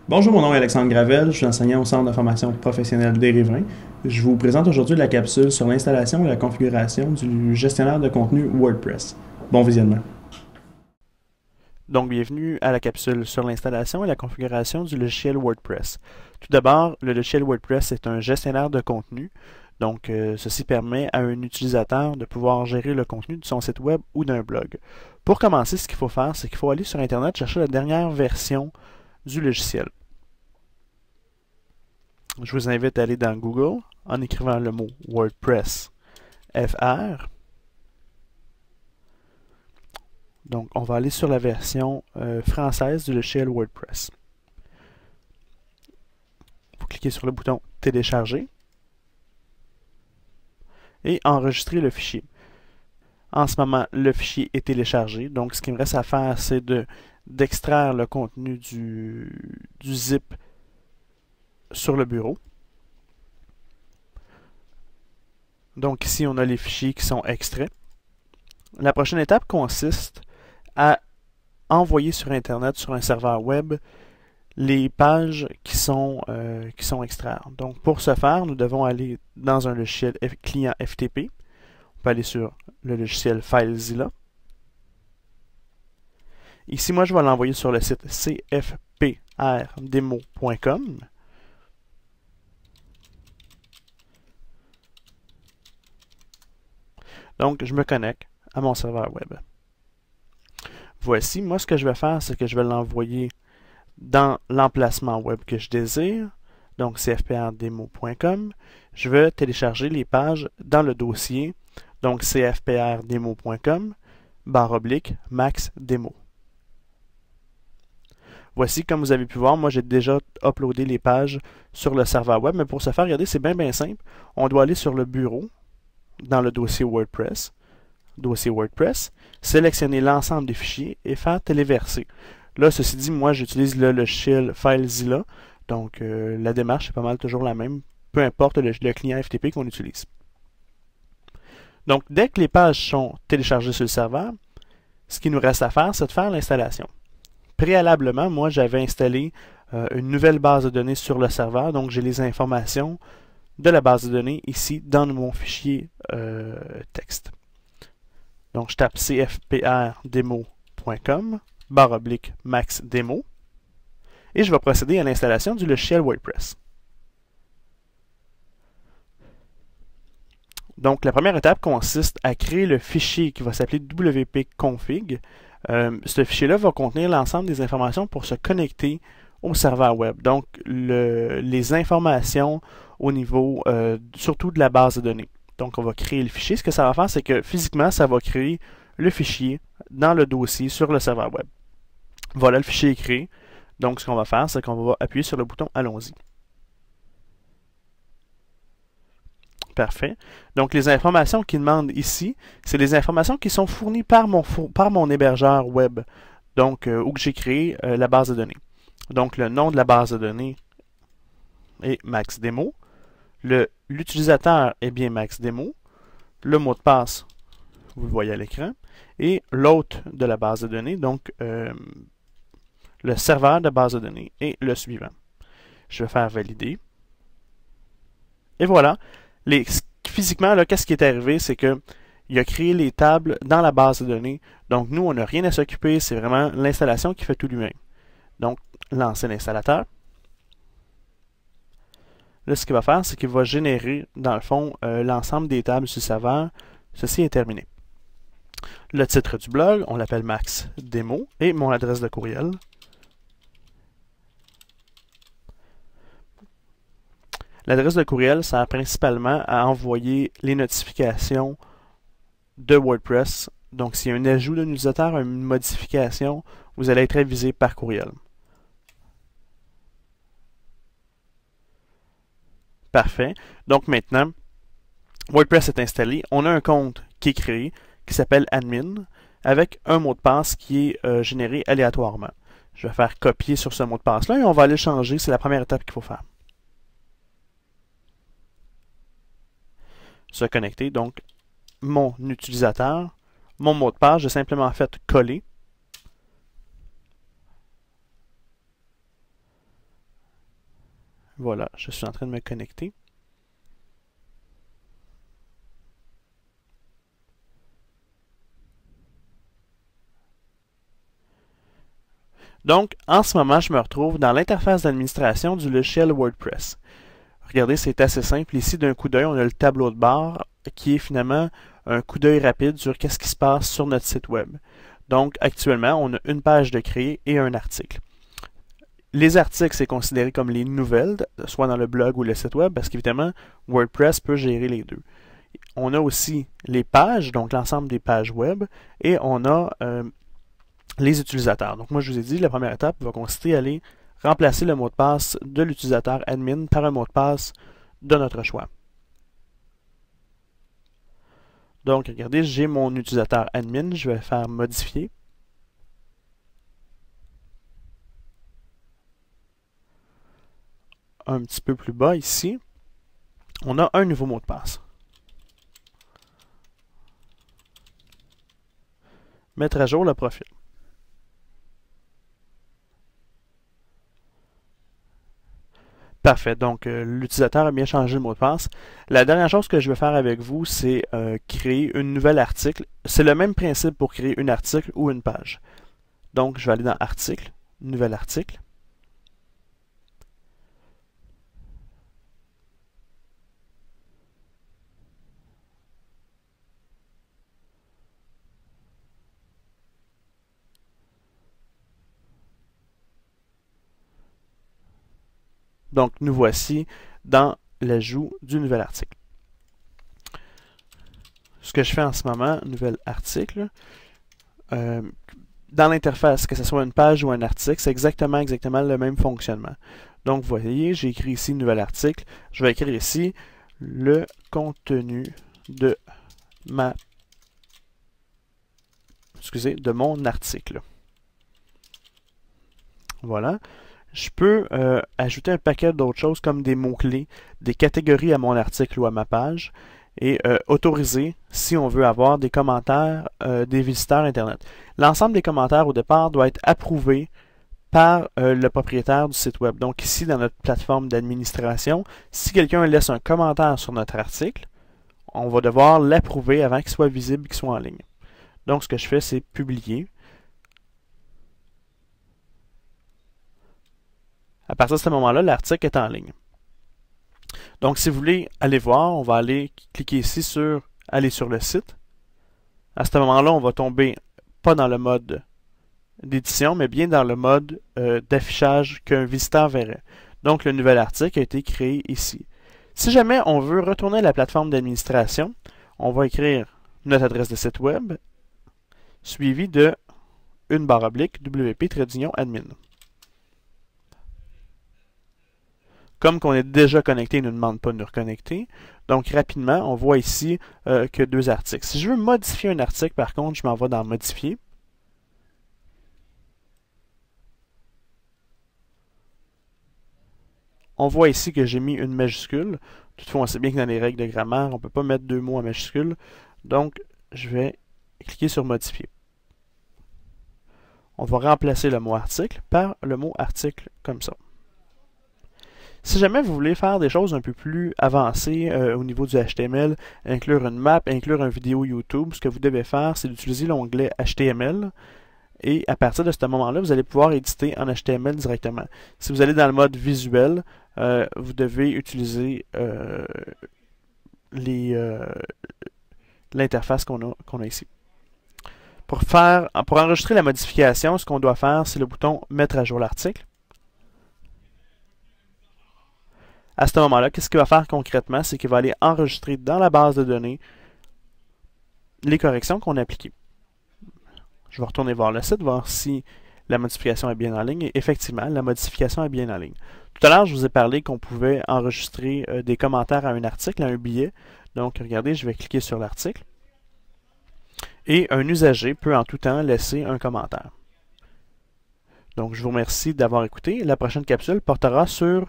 Bonjour, mon nom est Alexandre Gravel, je suis enseignant au Centre de formation professionnelle des Riverains. Je vous présente aujourd'hui la capsule sur l'installation et la configuration du gestionnaire de contenu WordPress. Bon visionnement. Donc, bienvenue à la capsule sur l'installation et la configuration du logiciel WordPress. Tout d'abord, le logiciel WordPress est un gestionnaire de contenu. Donc, ceci permet à un utilisateur de pouvoir gérer le contenu de son site web ou d'un blog. Pour commencer, ce qu'il faut faire, c'est qu'il faut aller sur Internet chercher la dernière version du logiciel. Je vous invite à aller dans Google en écrivant le mot WordPress FR. Donc, on va aller sur la version française du logiciel WordPress. Vous cliquez sur le bouton Télécharger et enregistrer le fichier. En ce moment, le fichier est téléchargé. Donc, ce qu'il me reste à faire, c'est d'extraire le contenu du zip sur le bureau. Donc, ici, on a les fichiers qui sont extraits. La prochaine étape consiste à envoyer sur Internet, sur un serveur web, les pages qui sont extraites. Donc, pour ce faire, nous devons aller dans un logiciel client FTP. On peut aller sur le logiciel FileZilla. Ici, moi, je vais l'envoyer sur le site cfprdemo.com. Donc, je me connecte à mon serveur web. Voici, moi, ce que je vais faire, c'est que je vais l'envoyer dans l'emplacement web que je désire, donc cfprdemo.com. Je vais télécharger les pages dans le dossier, donc cfprdemo.com, /max demo. Voici, comme vous avez pu voir, moi j'ai déjà uploadé les pages sur le serveur web, mais pour ce faire, regardez, c'est bien simple. On doit aller sur le bureau, dans le dossier WordPress, sélectionner l'ensemble des fichiers et faire téléverser. Là, ceci dit, moi j'utilise le logiciel FileZilla, donc la démarche est pas mal toujours la même, peu importe le client FTP qu'on utilise. Donc, dès que les pages sont téléchargées sur le serveur, ce qu'il nous reste à faire, c'est de faire l'installation. Préalablement, moi, j'avais installé une nouvelle base de données sur le serveur, donc j'ai les informations de la base de données ici dans mon fichier texte. Donc, je tape cfprdemo.com /maxdemo et je vais procéder à l'installation du logiciel WordPress. Donc, la première étape consiste à créer le fichier qui va s'appeler wp-config. Ce fichier-là va contenir l'ensemble des informations pour se connecter au serveur web. Donc, les informations au niveau surtout de la base de données. Donc, on va créer le fichier. Ce que ça va faire, c'est que physiquement, ça va créer le fichier dans le dossier sur le serveur web. Voilà, le fichier est créé. Donc, ce qu'on va faire, c'est qu'on va appuyer sur le bouton Allons-y. Parfait. Donc, les informations qu'il demande ici, c'est les informations qui sont fournies par mon hébergeur web, donc où j'ai créé la base de données. Donc, le nom de la base de données est MaxDemo. L'utilisateur est bien MaxDemo. Le mot de passe, vous le voyez à l'écran. Et l'hôte de la base de données, donc le serveur de base de données, est le suivant. Je vais faire valider. Et voilà. Physiquement, qu'est-ce qui est arrivé, c'est que il a créé les tables dans la base de données. Donc, nous, on n'a rien à s'occuper. C'est vraiment l'installation qui fait tout lui-même. Donc, lancer l'installateur. Là, ce qu'il va faire, c'est qu'il va générer, dans le fond, l'ensemble des tables sur le serveur. Ceci est terminé. Le titre du blog, on l'appelle Max Demo, et mon adresse de courriel. L'adresse de courriel sert principalement à envoyer les notifications de WordPress. Donc, s'il y a un ajout d'un utilisateur, une modification, vous allez être avisé par courriel. Parfait. Donc, maintenant, WordPress est installé. On a un compte qui est créé, qui s'appelle Admin, avec un mot de passe qui est généré aléatoirement. Je vais faire copier sur ce mot de passe-là et on va aller le changer. C'est la première étape qu'il faut faire. Se connecter. Donc, mon utilisateur, mon mot de passe, j'ai simplement fait coller. Voilà, je suis en train de me connecter. Donc, en ce moment, je me retrouve dans l'interface d'administration du logiciel WordPress. Regardez, c'est assez simple. Ici, d'un coup d'œil, on a le tableau de bord qui est finalement un coup d'œil rapide sur qu'est-ce qui se passe sur notre site web. Donc, actuellement, on a une page de créer et un article. Les articles, c'est considéré comme les nouvelles, soit dans le blog ou le site web, parce qu'évidemment, WordPress peut gérer les deux. On a aussi les pages, donc l'ensemble des pages web, et on a les utilisateurs. Donc moi, je vous ai dit, la première étape va consister à aller remplacer le mot de passe de l'utilisateur admin par un mot de passe de notre choix. Donc, regardez, j'ai mon utilisateur admin, je vais faire modifier. Un petit peu plus bas ici, on a un nouveau mot de passe. Mettre à jour le profil. Parfait, donc l'utilisateur a bien changé le mot de passe. La dernière chose que je vais faire avec vous, c'est créer une nouvelle article. C'est le même principe pour créer un article ou une page. Donc, je vais aller dans Article, Nouvel article. Donc, nous voici dans l'ajout du nouvel article. Ce que je fais en ce moment, nouvel article, dans l'interface, que ce soit une page ou un article, c'est exactement le même fonctionnement. Donc, vous voyez, j'ai écrit ici nouvel article. Je vais écrire ici le contenu de de mon article. Voilà. Je peux ajouter un paquet d'autres choses comme des mots-clés, des catégories à mon article ou à ma page et autoriser si on veut avoir des commentaires des visiteurs Internet. L'ensemble des commentaires au départ doit être approuvé par le propriétaire du site web. Donc ici, dans notre plateforme d'administration, si quelqu'un laisse un commentaire sur notre article, on va devoir l'approuver avant qu'il soit visible et qu'il soit en ligne. Donc ce que je fais, c'est publier. À partir de ce moment-là, l'article est en ligne. Donc, si vous voulez aller voir, on va aller cliquer ici sur « Aller sur le site ». À ce moment-là, on va tomber pas dans le mode d'édition, mais bien dans le mode d'affichage qu'un visiteur verrait. Donc, le nouvel article a été créé ici. Si jamais on veut retourner à la plateforme d'administration, on va écrire notre adresse de site web, suivi de une barre oblique wp-admin. Comme qu'on est déjà connecté, il ne nous demande pas de nous reconnecter. Donc, rapidement, on voit ici que deux articles. Si je veux modifier un article, par contre, je m'en vais dans « Modifier ». On voit ici que j'ai mis une majuscule. Toutefois, on sait bien que dans les règles de grammaire, on ne peut pas mettre deux mots en majuscule. Donc, je vais cliquer sur « Modifier ». On va remplacer le mot « article » par le mot « article » comme ça. Si jamais vous voulez faire des choses un peu plus avancées au niveau du HTML, inclure une map, inclure une vidéo YouTube, ce que vous devez faire, c'est d'utiliser l'onglet HTML. Et à partir de ce moment-là, vous allez pouvoir éditer en HTML directement. Si vous allez dans le mode visuel, vous devez utiliser l'interface qu'on a ici. Pour enregistrer la modification, ce qu'on doit faire, c'est le bouton « Mettre à jour l'article ». À ce moment-là, qu'est-ce qu'il va faire concrètement? C'est qu'il va aller enregistrer dans la base de données les corrections qu'on a appliquées. Je vais retourner voir le site, voir si la modification est bien en ligne. Et effectivement, la modification est bien en ligne. Tout à l'heure, je vous ai parlé qu'on pouvait enregistrer des commentaires à un article, à un billet. Donc, regardez, je vais cliquer sur l'article. Et un usager peut en tout temps laisser un commentaire. Donc, je vous remercie d'avoir écouté. La prochaine capsule portera sur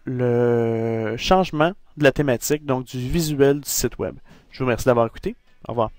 le changement de la thématique, donc du visuel du site web. Je vous remercie d'avoir écouté. Au revoir.